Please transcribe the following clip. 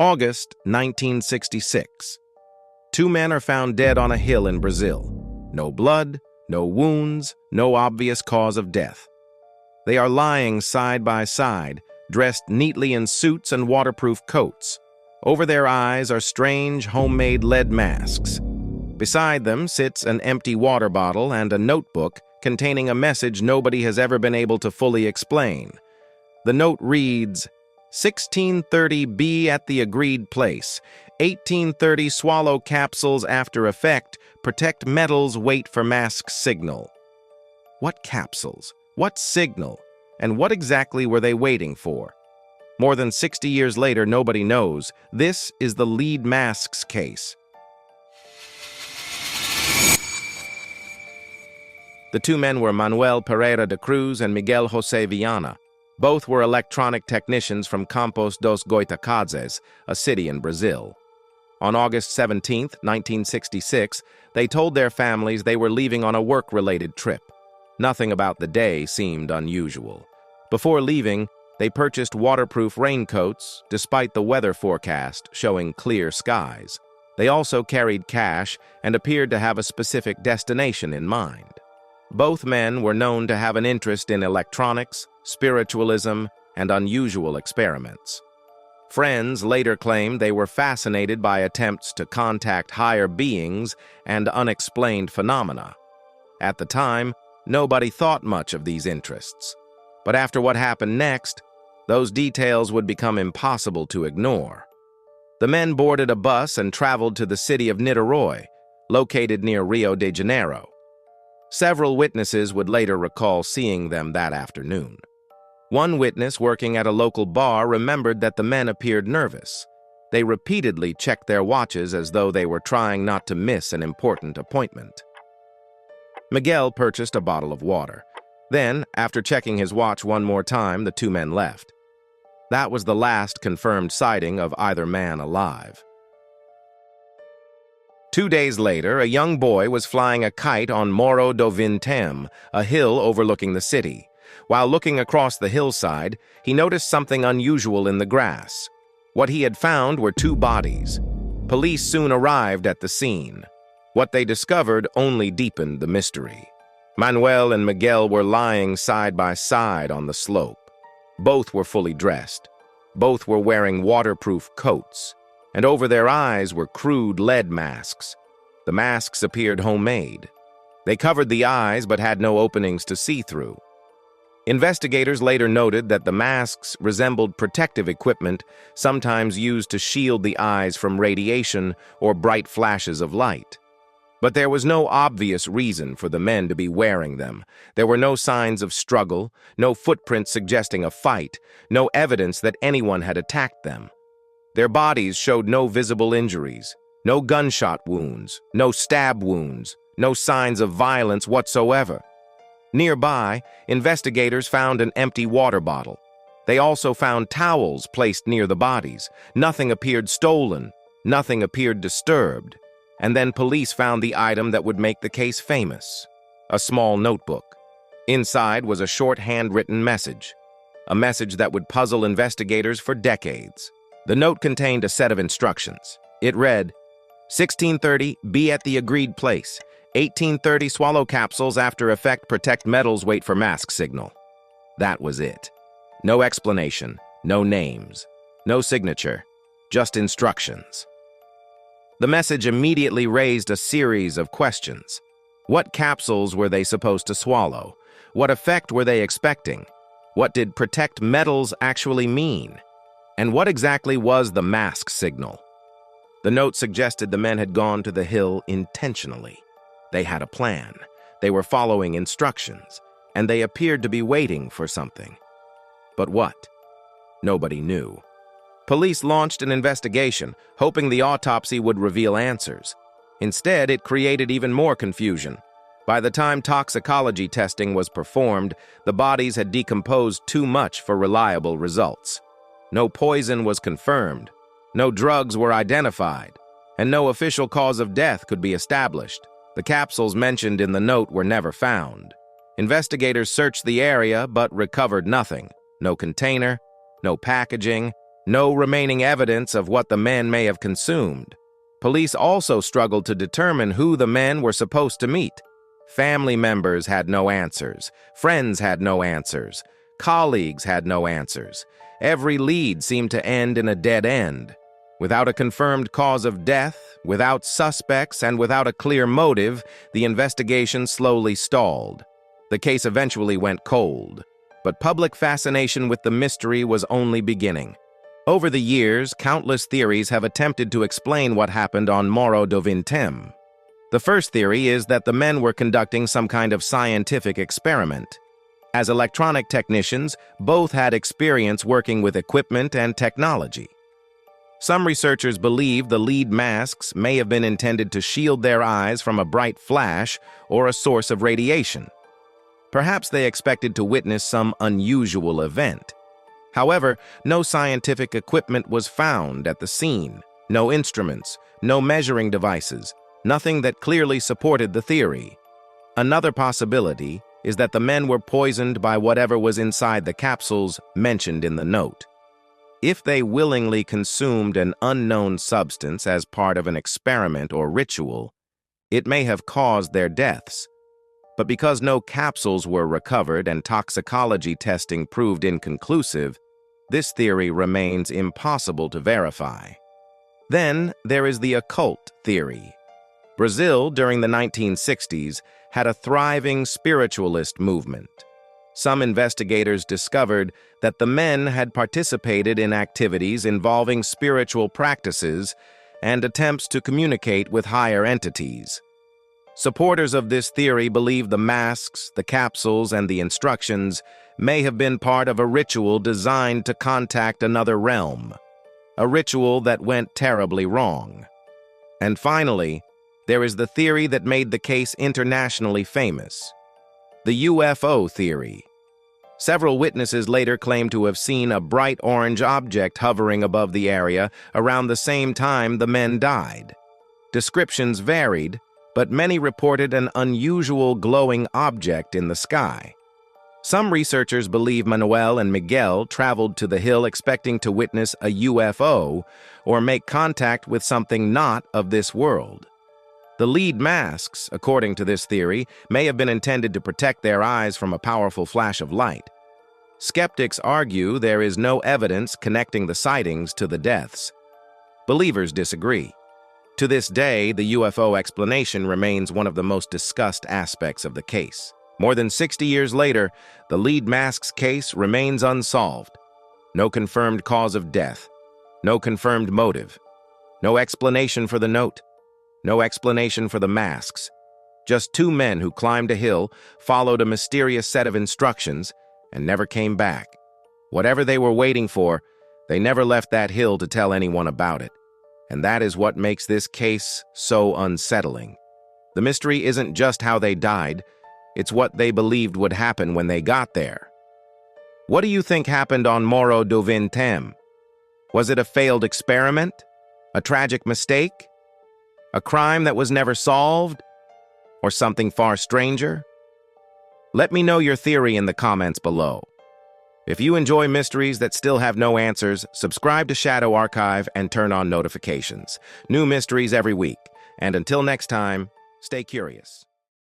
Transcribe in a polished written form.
August 1966. Two men are found dead on a hill in Brazil. No blood, no wounds, no obvious cause of death. They are lying side by side, dressed neatly in suits and waterproof coats. Over their eyes are strange homemade lead masks. Beside them sits an empty water bottle and a notebook containing a message nobody has ever been able to fully explain. The note reads, 1630 be at the agreed place. 1830 swallow capsules after effect. Protect metals, wait for mask signal. What capsules? What signal? And what exactly were they waiting for? More than 60 years later, nobody knows. This is the lead masks case. The two men were Manuel Pereira de Cruz and Miguel José Viana. Both were electronic technicians from Campos dos Goitacazes, a city in Brazil. On August 17, 1966, they told their families they were leaving on a work-related trip. Nothing about the day seemed unusual. Before leaving, they purchased waterproof raincoats, despite the weather forecast showing clear skies. They also carried cash and appeared to have a specific destination in mind. Both men were known to have an interest in electronics, spiritualism, and unusual experiments. Friends later claimed they were fascinated by attempts to contact higher beings and unexplained phenomena. At the time, nobody thought much of these interests. But after what happened next, those details would become impossible to ignore. The men boarded a bus and traveled to the city of Niterói, located near Rio de Janeiro. Several witnesses would later recall seeing them that afternoon. One witness working at a local bar remembered that the men appeared nervous. They repeatedly checked their watches as though they were trying not to miss an important appointment. Miguel purchased a bottle of water. Then, after checking his watch one more time, the two men left. That was the last confirmed sighting of either man alive. 2 days later, a young boy was flying a kite on Morro do Vintém, a hill overlooking the city. While looking across the hillside, he noticed something unusual in the grass. What he had found were two bodies. Police soon arrived at the scene. What they discovered only deepened the mystery. Manuel and Miguel were lying side by side on the slope. Both were fully dressed. Both were wearing waterproof coats. And over their eyes were crude lead masks. The masks appeared homemade. They covered the eyes but had no openings to see through. Investigators later noted that the masks resembled protective equipment sometimes used to shield the eyes from radiation or bright flashes of light. But there was no obvious reason for the men to be wearing them. There were no signs of struggle, no footprints suggesting a fight, no evidence that anyone had attacked them. Their bodies showed no visible injuries, no gunshot wounds, no stab wounds, no signs of violence whatsoever. Nearby, investigators found an empty water bottle. They also found towels placed near the bodies. Nothing appeared stolen, nothing appeared disturbed. And then police found the item that would make the case famous: a small notebook. Inside was a short handwritten message, a message that would puzzle investigators for decades. The note contained a set of instructions. It read, 1630, be at the agreed place. 1830, swallow capsules after effect, protect metals, wait for mask signal. That was it. No explanation, no names, no signature, just instructions. The message immediately raised a series of questions. What capsules were they supposed to swallow? What effect were they expecting? What did protect metals actually mean? And what exactly was the mask signal? The note suggested the men had gone to the hill intentionally. They had a plan. They were following instructions, and they appeared to be waiting for something. But what? Nobody knew. Police launched an investigation, hoping the autopsy would reveal answers. Instead, it created even more confusion. By the time toxicology testing was performed, the bodies had decomposed too much for reliable results. No poison was confirmed, no drugs were identified, and no official cause of death could be established. The capsules mentioned in the note were never found. Investigators searched the area but recovered nothing. No container, no packaging, No remaining evidence of what the men may have consumed. Police also struggled to determine who the men were supposed to meet. Family members had no answers. Friends had no answers. Colleagues had no answers. Every lead seemed to end in a dead end. Without a confirmed cause of death, without suspects, and without a clear motive, the investigation slowly stalled. The case eventually went cold, but public fascination with the mystery was only beginning. Over the years, countless theories have attempted to explain what happened on Morro do Vintém. The first theory is that the men were conducting some kind of scientific experiment. As electronic technicians, both had experience working with equipment and technology. Some researchers believe the lead masks may have been intended to shield their eyes from a bright flash or a source of radiation. Perhaps they expected to witness some unusual event. However, no scientific equipment was found at the scene, no instruments, no measuring devices, nothing that clearly supported the theory. Another possibility is that the men were poisoned by whatever was inside the capsules mentioned in the note. If they willingly consumed an unknown substance as part of an experiment or ritual, it may have caused their deaths. But because no capsules were recovered and toxicology testing proved inconclusive, this theory remains impossible to verify. Then there is the occult theory. Brazil, during the 1960s, had a thriving spiritualist movement. Some investigators discovered that the men had participated in activities involving spiritual practices and attempts to communicate with higher entities. Supporters of this theory believe the masks, the capsules, and the instructions may have been part of a ritual designed to contact another realm, a ritual that went terribly wrong. And finally, there is the theory that made the case internationally famous, the UFO theory. Several witnesses later claimed to have seen a bright orange object hovering above the area around the same time the men died. Descriptions varied, but many reported an unusual glowing object in the sky. Some researchers believe Manuel and Miguel traveled to the hill expecting to witness a UFO or make contact with something not of this world. The lead masks, according to this theory, may have been intended to protect their eyes from a powerful flash of light. Skeptics argue there is no evidence connecting the sightings to the deaths. Believers disagree. To this day, the UFO explanation remains one of the most discussed aspects of the case. More than 60 years later, the lead masks case remains unsolved. No confirmed cause of death, no confirmed motive, no explanation for the note, no explanation for the masks. Just two men who climbed a hill, followed a mysterious set of instructions, and never came back. Whatever they were waiting for, they never left that hill to tell anyone about it. And that is what makes this case so unsettling. The mystery isn't just how they died, it's what they believed would happen when they got there. What do you think happened on Morro do Vintém? Was it a failed experiment? A tragic mistake? A crime that was never solved? Or something far stranger? Let me know your theory in the comments below. If you enjoy mysteries that still have no answers, subscribe to Shadow Archive and turn on notifications. New mysteries every week. And until next time, stay curious.